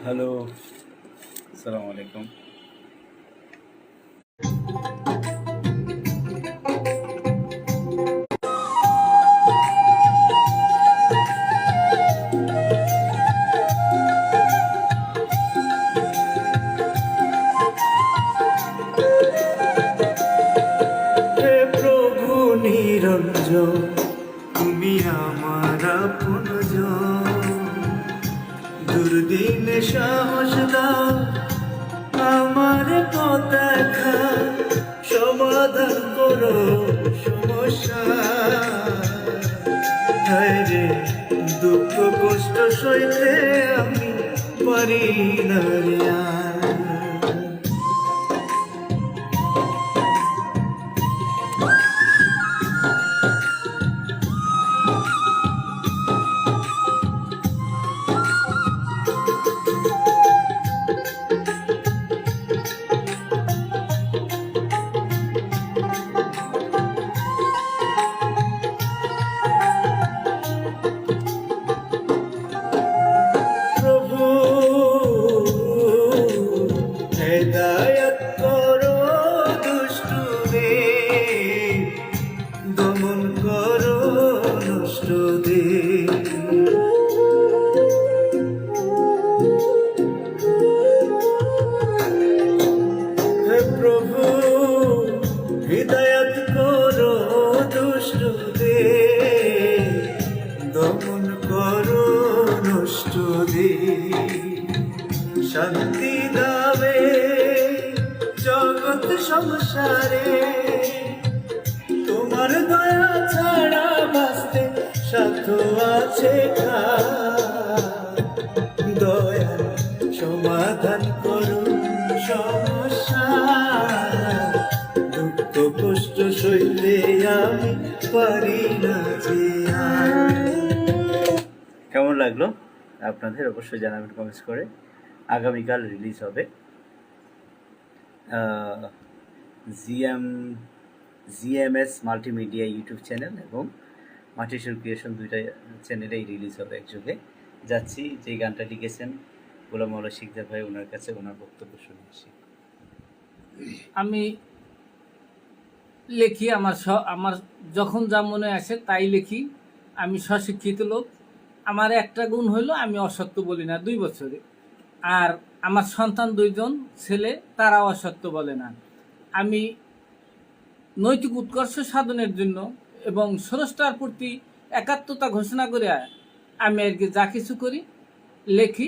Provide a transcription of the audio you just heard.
Hello, আসসালামু আলাইকুম। হে প্রভু নিরঞ্জন, তুমি আমার আপনজন। দুর্দিনে সাহস দাও, আমার পতাকা সমাধান করো সমস্যা। হায় রে, দুঃখ কষ্ট সইতে আমি পারি না রে আর। প্রভু হেদায়াত করো দুষ্টুরে, দমন করো নষ্টদের। হে প্রভু হেদায়াত করো দুষ্টদের, দমন করো নষ্টদের। শান্তি দাবে জগৎ সংসারে, তোমার দয়া ছাড়া বাঁচতে সাধ্য আছে দয়া সমাধান করো সমস্যা। দুঃখ কষ্ট সইতে আমি পারি না যে আর। কেমন লাগলো আপনাদের অবশ্যই জানাবেন কমেন্টস করে। আগামীকাল রিলিজ হবে জিএমএস মাল্টিমিডিয়া ইউটিউব চ্যানেল এবং মাটিসুর ক্রিয়েশন, দুইটা চ্যানেলেই রিলিজ হবে একযোগে। যাচ্ছি, যে গানটা লিখেছেন গোলাম মাওলা শিকদার ভাই, ওনার কাছে ওনার বক্তব্য শুনে আসি। আমি লেখি আমার যখন যা মনে আসে তাই লিখি। আমি স্বশিক্ষিত লোক। আমার একটা গুণ হইল আমি অসত্য বলি না 2 বছরে। আর আমার সন্তান 2জন ছেলে, তারা অসত্য বলে না। আমি নৈতিক উৎকর্ষ সাধনের জন্য এবং স্রষ্টার প্রতি একাত্মতা ঘোষণা করে আমি আর কি যা কিছু করি লেখি।